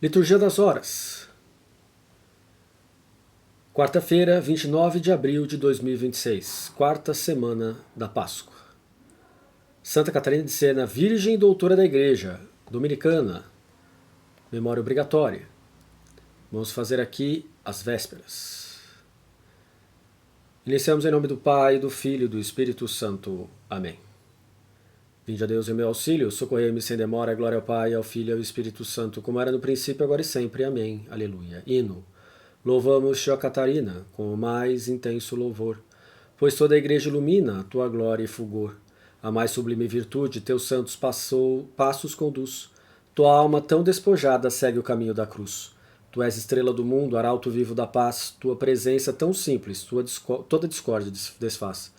Liturgia das Horas. Quarta-feira, 29 de abril de 2026, quarta semana da Páscoa. Santa Catarina de Sena, Virgem e Doutora da Igreja, dominicana, memória obrigatória. Vamos fazer aqui as vésperas. Iniciamos em nome do Pai, do Filho e do Espírito Santo. Amém. Vinde a Deus em meu auxílio, socorrei-me sem demora, glória ao Pai, ao Filho e ao Espírito Santo, como era no princípio, agora e sempre. Amém. Aleluia. Hino. Louvamos-te, ó Catarina, com o mais intenso louvor, pois toda a igreja ilumina a tua glória e fulgor. A mais sublime virtude teus santos passos conduz. Tua alma tão despojada segue o caminho da cruz. Tu és estrela do mundo, arauto vivo da paz, tua presença tão simples, toda discórdia desfaz.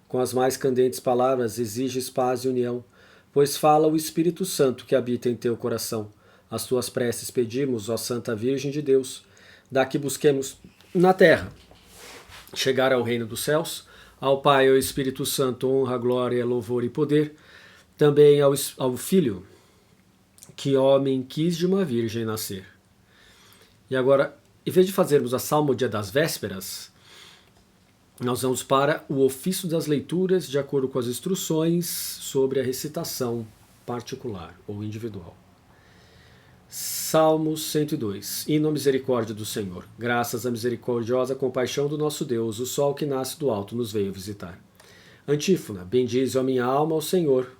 Com as mais candentes palavras exiges paz e união, pois fala o Espírito Santo que habita em teu coração. As tuas preces pedimos, ó Santa Virgem de Deus, daqui busquemos na terra chegar ao reino dos céus, ao Pai e ao Espírito Santo honra, glória, louvor e poder, também ao Filho, que homem quis de uma virgem nascer. E agora, em vez de fazermos a salmodia das vésperas, nós vamos para o ofício das leituras de acordo com as instruções sobre a recitação particular ou individual. Salmos 102. Hino à misericórdia do Senhor. Graças à misericordiosa compaixão do nosso Deus, o sol que nasce do alto nos veio visitar. Antífona. Bendize, ó minha alma, ao Senhor.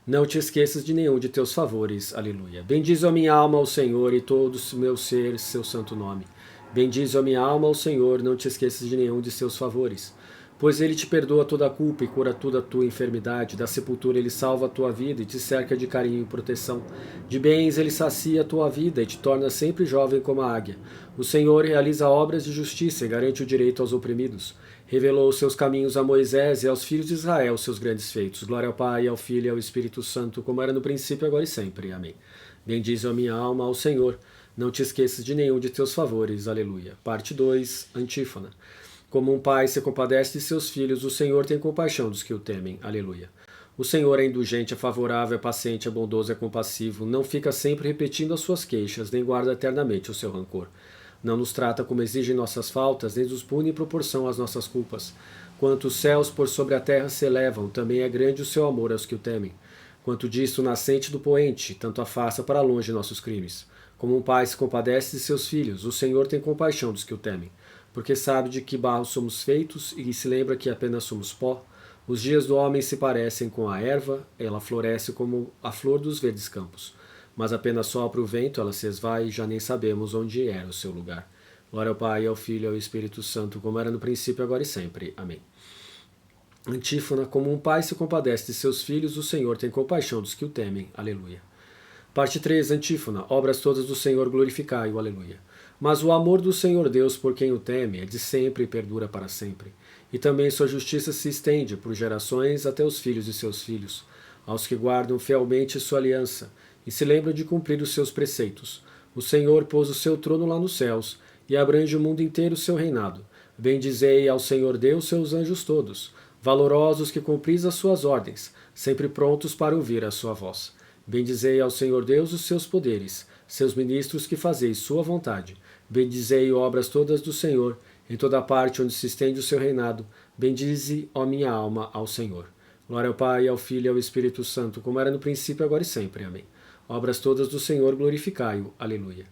Não te esqueças de nenhum de teus favores. Aleluia. Bendize, ó minha alma, ao Senhor, e todo o meu ser, seu santo nome. Bendize, ó minha alma, ao Senhor, não te esqueças de nenhum de seus favores. Pois ele te perdoa toda a culpa e cura toda a tua enfermidade. Da sepultura ele salva a tua vida e te cerca de carinho e proteção. De bens ele sacia a tua vida e te torna sempre jovem como a águia. O Senhor realiza obras de justiça e garante o direito aos oprimidos. Revelou os seus caminhos a Moisés e aos filhos de Israel seus grandes feitos. Glória ao Pai, ao Filho e ao Espírito Santo, como era no princípio, agora e sempre. Amém. Bendize a minha alma ao Senhor. Não te esqueças de nenhum de teus favores. Aleluia. Parte 2, Antífona. Como um pai se compadece de seus filhos, o Senhor tem compaixão dos que o temem. Aleluia. O Senhor é indulgente, é favorável, é paciente, é bondoso, é compassivo. Não fica sempre repetindo as suas queixas, nem guarda eternamente o seu rancor. Não nos trata como exigem nossas faltas, nem nos pune em proporção às nossas culpas. Quanto os céus por sobre a terra se elevam, também é grande o seu amor aos que o temem. Quanto disto nascente do poente, tanto afasta para longe nossos crimes. Como um pai se compadece de seus filhos, o Senhor tem compaixão dos que o temem. Porque sabe de que barro somos feitos e se lembra que apenas somos pó. Os dias do homem se parecem com a erva, ela floresce como a flor dos verdes campos. Mas apenas sopra o vento, ela se esvai e já nem sabemos onde era o seu lugar. Glória ao Pai, ao Filho e ao Espírito Santo, como era no princípio, agora e sempre. Amém. Antífona. Como um pai se compadece de seus filhos, o Senhor tem compaixão dos que o temem. Aleluia. Parte 3, Antífona. Obras todas do Senhor glorificai-o. Aleluia. Mas o amor do Senhor Deus por quem o teme é de sempre e perdura para sempre. E também sua justiça se estende por gerações até os filhos de seus filhos, aos que guardam fielmente sua aliança e se lembram de cumprir os seus preceitos. O Senhor pôs o seu trono lá nos céus e abrange o mundo inteiro o seu reinado. Bendizei ao Senhor Deus seus anjos todos, valorosos que cumpris as suas ordens, sempre prontos para ouvir a sua voz. Bendizei ao Senhor Deus os seus poderes, seus ministros que fazeis sua vontade. Bendizei obras todas do Senhor, em toda parte onde se estende o seu reinado. Bendize, ó minha alma, ao Senhor. Glória ao Pai, ao Filho e ao Espírito Santo, como era no princípio, agora e sempre. Amém. Obras todas do Senhor, glorificai-o. Aleluia.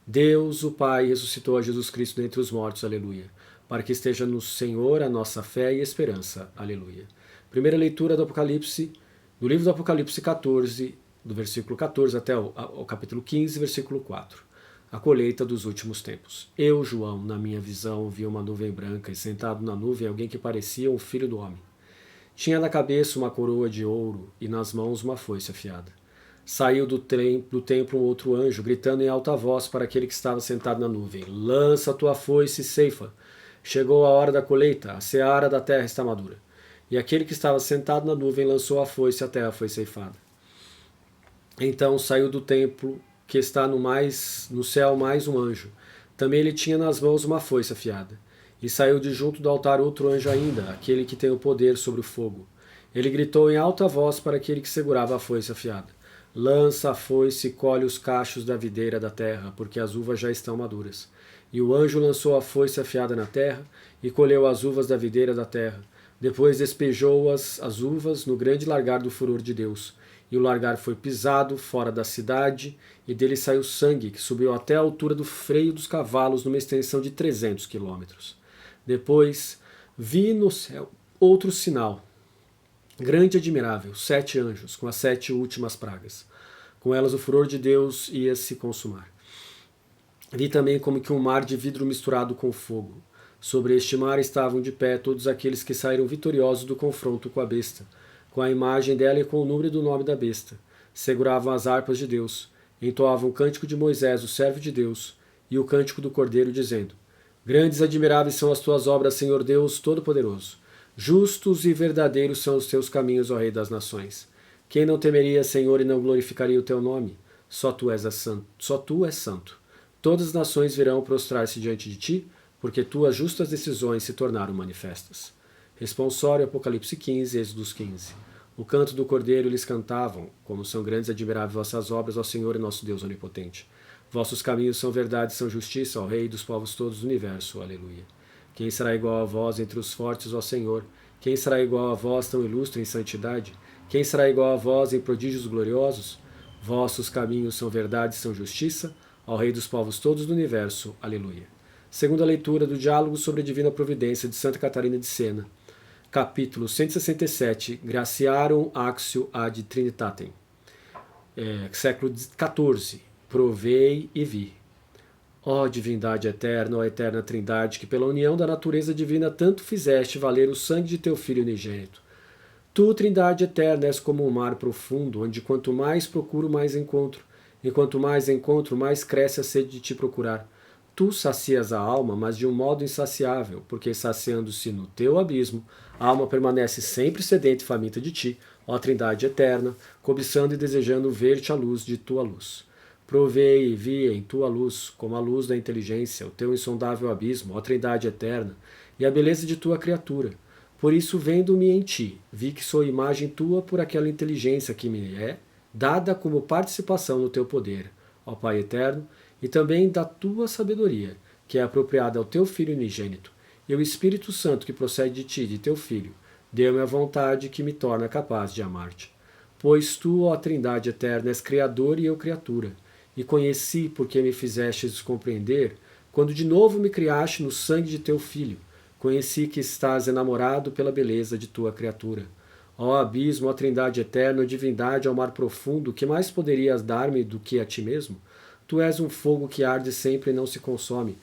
Deus, o Pai, ressuscitou a Jesus Cristo dentre os mortos. Aleluia. Para que esteja no Senhor a nossa fé e esperança. Aleluia. Primeira leitura do Apocalipse, do livro do Apocalipse 14, do versículo 14 até o capítulo 15, versículo 4. A colheita dos últimos tempos. Eu, João, na minha visão, vi uma nuvem branca e sentado na nuvem alguém que parecia um filho do homem. Tinha na cabeça uma coroa de ouro e nas mãos uma foice afiada. Saiu do templo um outro anjo, gritando em alta voz para aquele que estava sentado na nuvem: Lança a tua foice e ceifa. Chegou a hora da colheita, a seara da terra está madura. E aquele que estava sentado na nuvem lançou a foice, a terra foi ceifada. Então saiu do templo que está no céu mais um anjo. Também ele tinha nas mãos uma foice afiada. E saiu de junto do altar outro anjo ainda, aquele que tem o poder sobre o fogo. Ele gritou em alta voz para aquele que segurava a foice afiada: Lança a foice e colhe os cachos da videira da terra, porque as uvas já estão maduras. E o anjo lançou a foice afiada na terra, e colheu as uvas da videira da terra. Depois despejou as uvas no grande largar do furor de Deus. E o largar foi pisado fora da cidade, e dele saiu sangue, que subiu até a altura do freio dos cavalos, numa extensão de 300 quilômetros. Depois vi no céu outro sinal, grande e admirável, 7 anjos, com as 7 últimas pragas. Com elas o furor de Deus ia se consumar. Vi também como que um mar de vidro misturado com fogo. Sobre este mar estavam de pé todos aqueles que saíram vitoriosos do confronto com a besta, com a imagem dela e com o número do nome da besta. Seguravam as harpas de Deus, entoavam o cântico de Moisés, o servo de Deus, e o cântico do Cordeiro, dizendo: Grandes e admiráveis são as tuas obras, Senhor Deus Todo-Poderoso. Justos e verdadeiros são os teus caminhos, ó Rei das Nações. Quem não temeria, Senhor, e não glorificaria o teu nome? Só tu és santo. Todas as nações virão prostrar-se diante de ti, porque tuas justas decisões se tornaram manifestas. Responsório, Apocalipse 15, Êxodos 15. O canto do Cordeiro lhes cantavam, como são grandes e admiráveis vossas obras, ó Senhor e nosso Deus onipotente. Vossos caminhos são verdade e são justiça, ó Rei dos povos todos do universo. Aleluia. Quem será igual a vós entre os fortes, ó Senhor? Quem será igual a vós tão ilustre em santidade? Quem será igual a vós em prodígios gloriosos? Vossos caminhos são verdade e são justiça, ao Rei dos povos todos do universo. Aleluia. Segunda leitura do Diálogo sobre a Divina Providência de Santa Catarina de Sena. Capítulo 167. Graciarum Axio ad Trinitatem. Século XIV. Provei e vi. Ó divindade eterna, ó eterna trindade, que pela união da natureza divina tanto fizeste valer o sangue de teu Filho unigênito. Tu, trindade eterna, és como um mar profundo, onde quanto mais procuro, mais encontro. E quanto mais encontro, mais cresce a sede de te procurar. Tu sacias a alma, mas de um modo insaciável, porque saciando-se no teu abismo, a alma permanece sempre sedenta e faminta de ti, ó trindade eterna, cobiçando e desejando ver-te à luz de tua luz. Provei e vi em tua luz, como a luz da inteligência, o teu insondável abismo, ó Trindade eterna, e a beleza de tua criatura. Por isso, vendo-me em ti, vi que sou imagem tua por aquela inteligência que me é dada como participação no teu poder, ó Pai eterno, e também da tua sabedoria, que é apropriada ao teu Filho unigênito, e o Espírito Santo que procede de ti, de teu Filho, deu-me a vontade que me torna capaz de amar-te. Pois tu, ó Trindade eterna, és Criador e eu criatura, e conheci porque me fizestes compreender, quando de novo me criaste no sangue de teu Filho. Conheci que estás enamorado pela beleza de tua criatura. Ó abismo, ó Trindade eterna, ó divindade, ó mar profundo, que mais poderias dar-me do que a ti mesmo? Tu és um fogo que arde sempre e não se consome.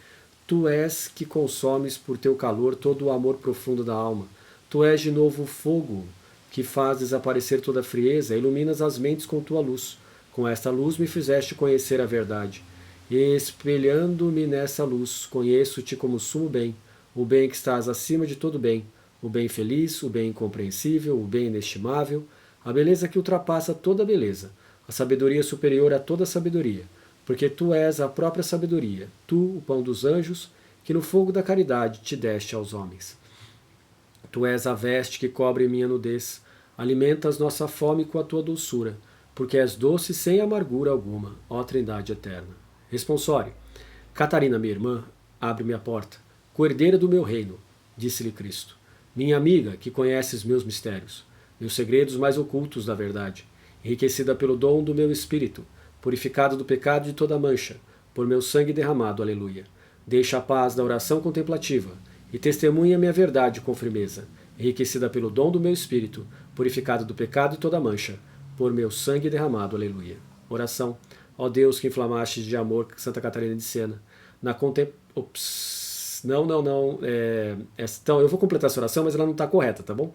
Tu és que consomes por teu calor todo o amor profundo da alma. Tu és de novo o fogo que faz desaparecer toda a frieza e iluminas as mentes com tua luz. Com esta luz me fizeste conhecer a verdade. E espelhando-me nessa luz, conheço-te como sumo bem, o bem que estás acima de todo bem, o bem feliz, o bem incompreensível, o bem inestimável, a beleza que ultrapassa toda beleza, a sabedoria superior a toda sabedoria, porque tu és a própria sabedoria, tu, o pão dos anjos, que no fogo da caridade te deste aos homens. Tu és a veste que cobre minha nudez, alimentas nossa fome com a tua doçura, porque és doce sem amargura alguma, ó Trindade eterna. Responsório. Catarina, minha irmã, abre-me a porta, coerdeira do meu reino, disse-lhe Cristo. Minha amiga, que conheces meus mistérios, meus segredos mais ocultos da verdade, enriquecida pelo dom do meu espírito, purificado do pecado de toda mancha, por meu sangue derramado, aleluia. Deixa a paz da oração contemplativa e testemunha minha verdade com firmeza, enriquecida pelo dom do meu espírito, purificado do pecado de toda mancha, por meu sangue derramado, aleluia. Oração. Ó Deus que inflamaste de amor Santa Catarina de Sena, na Então, eu vou completar essa oração, mas ela não está correta, tá bom?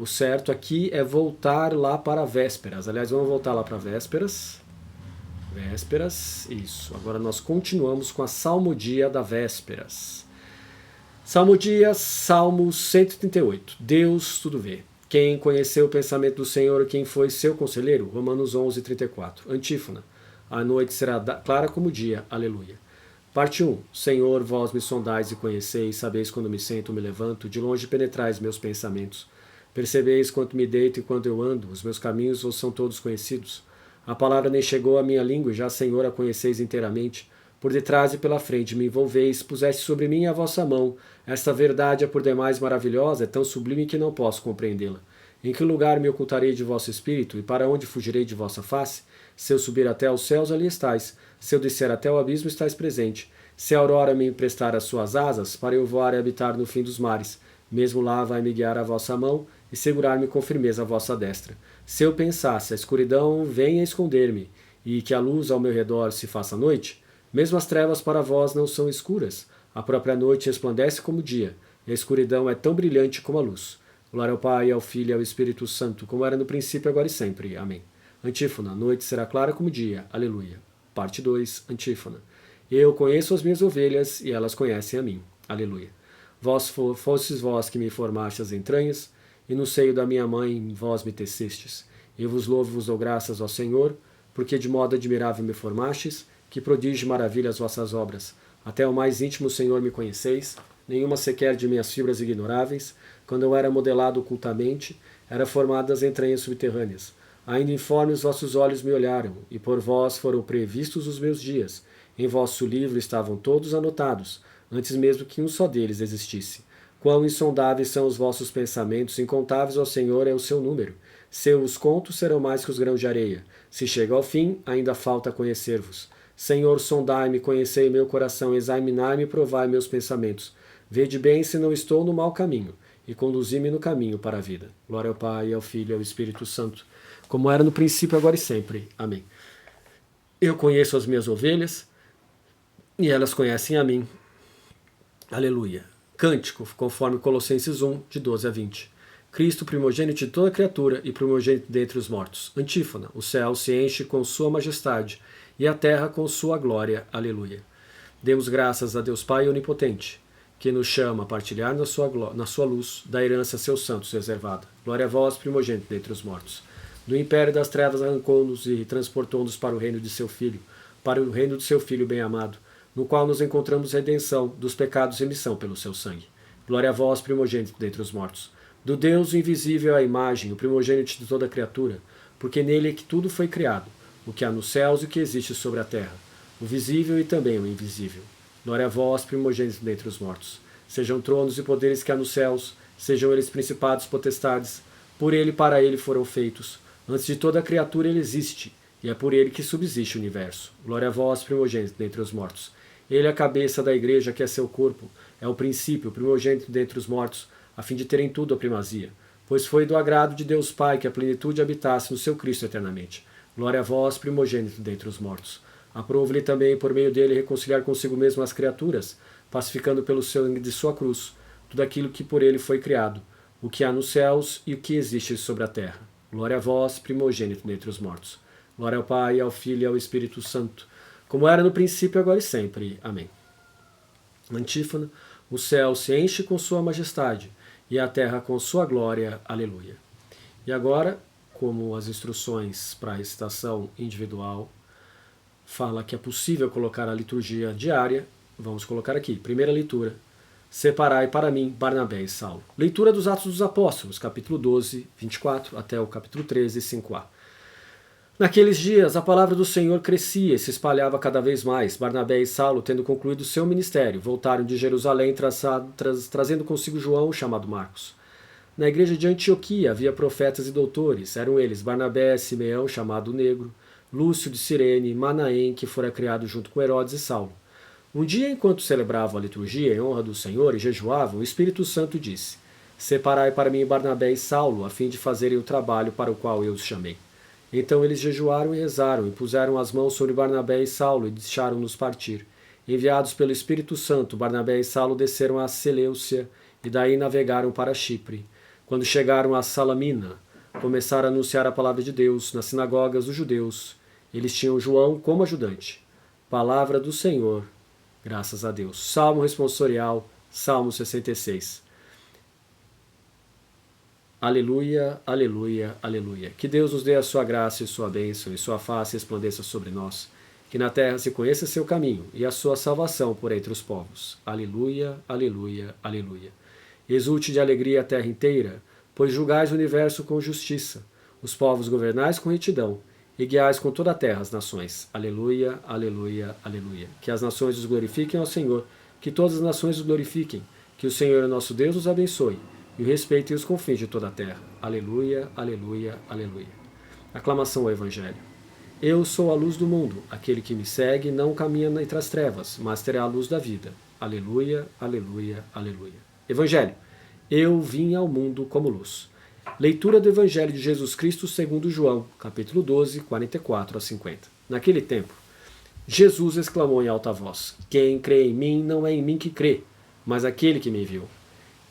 O certo aqui é voltar lá para vésperas. Aliás, vamos voltar lá para vésperas. Vésperas, isso. Agora nós continuamos com a salmodia da vésperas. Salmodia, Salmo 138. Deus tudo vê. Quem conheceu o pensamento do Senhor, quem foi seu conselheiro? Romanos 11, 34. Antífona. A noite será clara como o dia. Aleluia. Parte 1. Senhor, vós me sondais e conheceis, sabeis quando me sento ou me levanto, de longe penetrais meus pensamentos. Percebeis quanto me deito e quando eu ando, os meus caminhos vos são todos conhecidos. A palavra nem chegou à minha língua, e já, Senhor, a conheceis inteiramente. Por detrás e pela frente me envolveis, puseste sobre mim a vossa mão. Esta verdade é por demais maravilhosa, é tão sublime que não posso compreendê-la. Em que lugar me ocultarei de vosso espírito, e para onde fugirei de vossa face? Se eu subir até aos céus, ali estais. Se eu descer até o abismo, estais presente. Se a aurora me emprestar as suas asas, para eu voar e habitar no fim dos mares, mesmo lá vai me guiar a vossa mão, e segurar-me com firmeza a vossa destra. Se eu pensasse, a escuridão venha esconder-me, e que a luz ao meu redor se faça noite, mesmo as trevas para vós não são escuras. A própria noite resplandece como o dia, e a escuridão é tão brilhante como a luz. Glória ao Pai, ao Filho e ao Espírito Santo, como era no princípio, agora e sempre. Amém. Antífona. A noite será clara como o dia. Aleluia. Parte 2. Antífona. Eu conheço as minhas ovelhas, e elas conhecem a mim. Aleluia. Fostes vós que me formaste as entranhas, e no seio da minha mãe vós me tecestes. Eu vos louvo e vos dou graças ao Senhor, porque de modo admirável me formastes, que prodígio e maravilha as vossas obras. Até o mais íntimo, Senhor, me conheceis, nenhuma sequer de minhas fibras ignoráveis. Quando eu era modelado ocultamente, era formado das entranhas subterrâneas. Ainda informe os vossos olhos me olharam, e por vós foram previstos os meus dias. Em vosso livro estavam todos anotados, antes mesmo que um só deles existisse. Quão insondáveis são os vossos pensamentos, incontáveis ao Senhor é o seu número. Se eu os conto, serão mais que os grãos de areia. Se chega ao fim, ainda falta conhecer-vos. Senhor, sondai-me, conhecei meu coração, examinai-me e provai meus pensamentos. Vede bem se não estou no mau caminho, e conduzi-me no caminho para a vida. Glória ao Pai, ao Filho e ao Espírito Santo, como era no princípio, agora e sempre. Amém. Eu conheço as minhas ovelhas, e elas conhecem a mim. Aleluia. Cântico, conforme Colossenses 1, de 12 a 20. Cristo, primogênito de toda criatura e primogênito dentre os mortos. Antífona. O céu se enche com sua majestade, e a terra com sua glória. Aleluia. Demos graças a Deus Pai Onipotente, que nos chama a partilhar na sua luz, da herança a seus santos reservada. Glória a vós, primogênito dentre os mortos. Do império das trevas arrancou-nos e transportou-nos para o reino de seu Filho, para o reino de seu Filho bem-amado, no qual nos encontramos redenção dos pecados e remissão pelo seu sangue. Glória a vós, primogênito dentre os mortos. Do Deus invisível à imagem, o primogênito de toda criatura, porque nele é que tudo foi criado, o que há nos céus e o que existe sobre a terra, o visível e também o invisível. Glória a vós, primogênito dentre os mortos. Sejam tronos e poderes que há nos céus, sejam eles principados, potestades, por ele e para ele foram feitos. Antes de toda a criatura ele existe, e é por ele que subsiste o universo. Glória a vós, primogênito dentre os mortos. Ele é a cabeça da igreja, que é seu corpo, é o princípio, o primogênito dentre os mortos, a fim de ter em tudo a primazia. Pois foi do agrado de Deus Pai que a plenitude habitasse no seu Cristo eternamente. Glória a vós, primogênito dentre os mortos. Aprove-lhe também, por meio dele, reconciliar consigo mesmo as criaturas, pacificando pelo sangue de sua cruz tudo aquilo que por ele foi criado, o que há nos céus e o que existe sobre a terra. Glória a vós, primogênito dentre os mortos. Glória ao Pai, ao Filho e ao Espírito Santo, como era no princípio, agora e sempre. Amém. Antífona. O céu se enche com sua majestade, e a terra com sua glória. Aleluia. E agora, como as instruções para a recitação individual fala que é possível colocar a liturgia diária, vamos colocar aqui. Primeira leitura. Separai para mim Barnabé e Saulo. Leitura dos Atos dos Apóstolos, capítulo 12, 24, até o capítulo 13, 5a. Naqueles dias, a palavra do Senhor crescia e se espalhava cada vez mais. Barnabé e Saulo, tendo concluído seu ministério, voltaram de Jerusalém trazendo consigo João, chamado Marcos. Na igreja de Antioquia havia profetas e doutores. Eram eles Barnabé, Simeão, chamado Negro, Lúcio de Cirene, Manaém, que fora criado junto com Herodes e Saulo. Um dia, enquanto celebravam a liturgia em honra do Senhor e jejuavam, o Espírito Santo disse: Separai para mim Barnabé e Saulo, a fim de fazerem o trabalho para o qual eu os chamei. Então eles jejuaram e rezaram, e puseram as mãos sobre Barnabé e Saulo, e deixaram-nos partir. Enviados pelo Espírito Santo, Barnabé e Saulo desceram a Seleucia, e daí navegaram para Chipre. Quando chegaram a Salamina, começaram a anunciar a palavra de Deus nas sinagogas dos judeus. Eles tinham João como ajudante. Palavra do Senhor. Graças a Deus. Salmo responsorial, Salmo 66. Aleluia, aleluia, aleluia. Que Deus nos dê a sua graça e sua bênção, e sua face resplandeça sobre nós. Que na terra se conheça seu caminho, e a sua salvação por entre os povos. Aleluia, aleluia, aleluia. Exulte de alegria a terra inteira, pois julgais o universo com justiça. Os povos governais com retidão, e guiais com toda a terra as nações. Aleluia, aleluia, aleluia. Que as nações os glorifiquem ao Senhor, que todas as nações os glorifiquem, que o Senhor nosso Deus os abençoe, e o respeitem os confins de toda a terra. Aleluia, aleluia, aleluia. Aclamação ao Evangelho. Eu sou a luz do mundo, aquele que me segue não caminha entre as trevas, mas terá a luz da vida. Aleluia, aleluia, aleluia. Evangelho. Eu vim ao mundo como luz. Leitura do Evangelho de Jesus Cristo segundo João, capítulo 12, 44 a 50. Naquele tempo, Jesus exclamou em alta voz: Quem crê em mim não é em mim que crê, mas aquele que me enviou.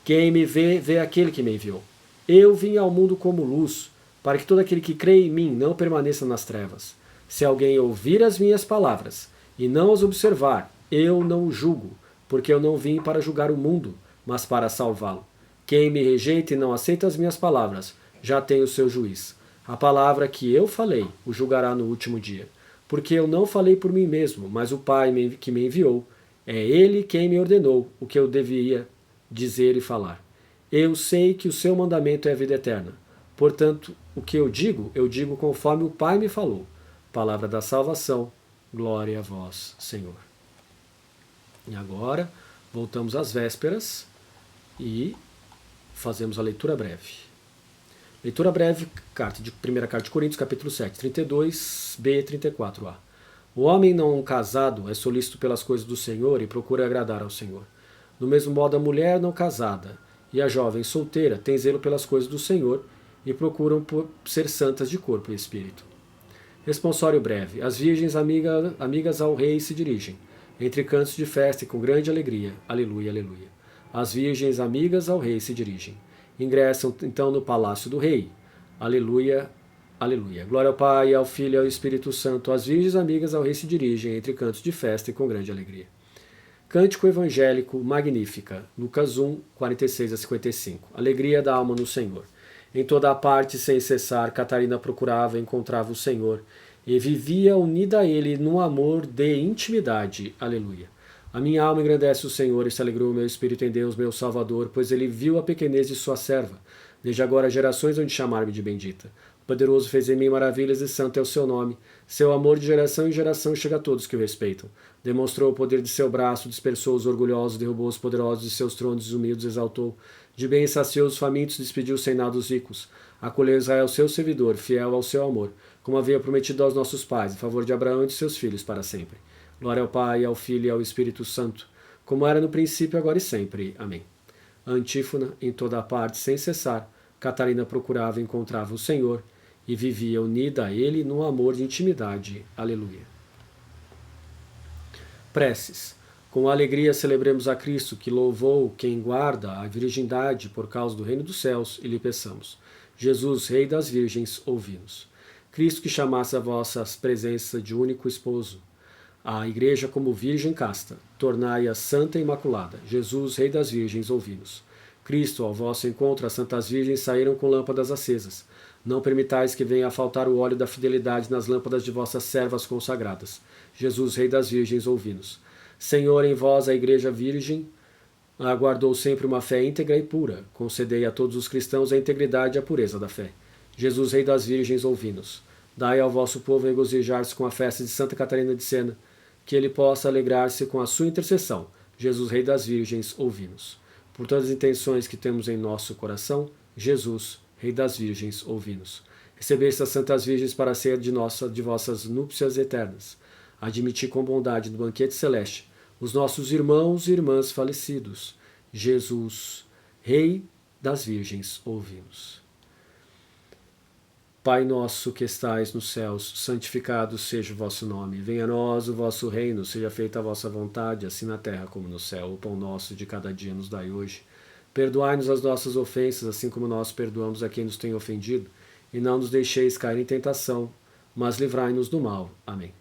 Quem me vê, vê aquele que me enviou. Eu vim ao mundo como luz, para que todo aquele que crê em mim não permaneça nas trevas. Se alguém ouvir as minhas palavras e não as observar, eu não o julgo, porque eu não vim para julgar o mundo, mas para salvá-lo. Quem me rejeita e não aceita as minhas palavras, já tem o seu juiz. A palavra que eu falei o julgará no último dia. Porque eu não falei por mim mesmo, mas o Pai que me enviou. É Ele quem me ordenou o que eu devia dizer e falar. Eu sei que o seu mandamento é a vida eterna. Portanto, o que eu digo conforme o Pai me falou. Palavra da salvação, glória a vós, Senhor. E agora, voltamos às vésperas e fazemos a leitura breve. Leitura breve, primeira carta de Coríntios, capítulo 7, 32b e 34a. O homem não casado é solícito pelas coisas do Senhor e procura agradar ao Senhor. Do mesmo modo, a mulher não casada e a jovem solteira têm zelo pelas coisas do Senhor e procuram ser santas de corpo e espírito. Responsório breve. As virgens amigas ao rei se dirigem, entre cantos de festa e com grande alegria. Aleluia, aleluia. As virgens amigas ao rei se dirigem. Ingressam então no palácio do rei. Aleluia, aleluia. Glória ao Pai, ao Filho e ao Espírito Santo. As virgens amigas ao rei se dirigem entre cantos de festa e com grande alegria. Cântico evangélico Magnífica, Lucas 1, 46 a 55. Alegria da alma no Senhor. Em toda a parte, sem cessar, Catarina procurava e encontrava o Senhor, e vivia unida a ele num amor de intimidade. Aleluia. A minha alma engrandece o Senhor e se alegrou o meu espírito em Deus, meu Salvador, pois ele viu a pequenez de sua serva. Desde agora gerações hão de chamar-me de bendita. O poderoso fez em mim maravilhas e santo é o seu nome. Seu amor de geração em geração chega a todos que o respeitam. Demonstrou o poder de seu braço, dispersou os orgulhosos, derrubou os poderosos de seus tronos, os humildes exaltou. De bem saciou os famintos, despediu sem nada os ricos. Acolheu Israel, seu servidor, fiel ao seu amor, como havia prometido aos nossos pais, em favor de Abraão e de seus filhos para sempre. Glória ao Pai, ao Filho e ao Espírito Santo, como era no princípio, agora e sempre. Amém. A antífona, em toda a parte, sem cessar, Catarina procurava e encontrava o Senhor e vivia unida a ele num amor de intimidade. Aleluia. Preces. Com alegria celebremos a Cristo, que louvou quem guarda a virgindade por causa do reino dos céus, e lhe peçamos: Jesus, Rei das Virgens, ouvi-nos. Cristo, que chamasse a vossa presença de único esposo, a Igreja como virgem casta, tornai-a santa e imaculada. Jesus, Rei das Virgens, ouvi-nos. Cristo, ao vosso encontro, as santas virgens saíram com lâmpadas acesas. Não permitais que venha a faltar o óleo da fidelidade nas lâmpadas de vossas servas consagradas. Jesus, Rei das Virgens, ouvi-nos. Senhor, em vós a Igreja Virgem aguardou sempre uma fé íntegra e pura. Concedei a todos os cristãos a integridade e a pureza da fé. Jesus, Rei das Virgens, ouvi-nos. Dai ao vosso povo regozijar-se com a festa de Santa Catarina de Sena, que ele possa alegrar-se com a sua intercessão. Jesus, Rei das Virgens, ouvi-nos. Por todas as intenções que temos em nosso coração, Jesus, Rei das Virgens, ouvi-nos. Recebei estas santas virgens para ser de vossas núpcias eternas. Admiti com bondade no banquete celeste os nossos irmãos e irmãs falecidos. Jesus, Rei das Virgens, ouvi-nos. Pai nosso que estais nos céus, santificado seja o vosso nome. Venha a nós o vosso reino, seja feita a vossa vontade, assim na terra como no céu. O pão nosso de cada dia nos dai hoje. Perdoai-nos as nossas ofensas, assim como nós perdoamos a quem nos tem ofendido. E não nos deixeis cair em tentação, mas livrai-nos do mal. Amém.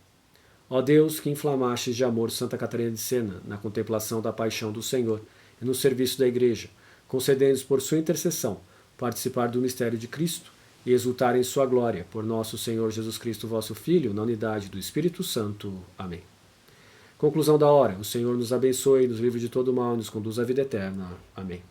Ó Deus, que inflamastes de amor Santa Catarina de Sena, na contemplação da paixão do Senhor e no serviço da Igreja, concedei-nos por sua intercessão participar do mistério de Cristo e exultar em sua glória, por nosso Senhor Jesus Cristo, vosso Filho, na unidade do Espírito Santo. Amém. Conclusão da hora. O Senhor nos abençoe, nos livre de todo mal e nos conduz à vida eterna. Amém.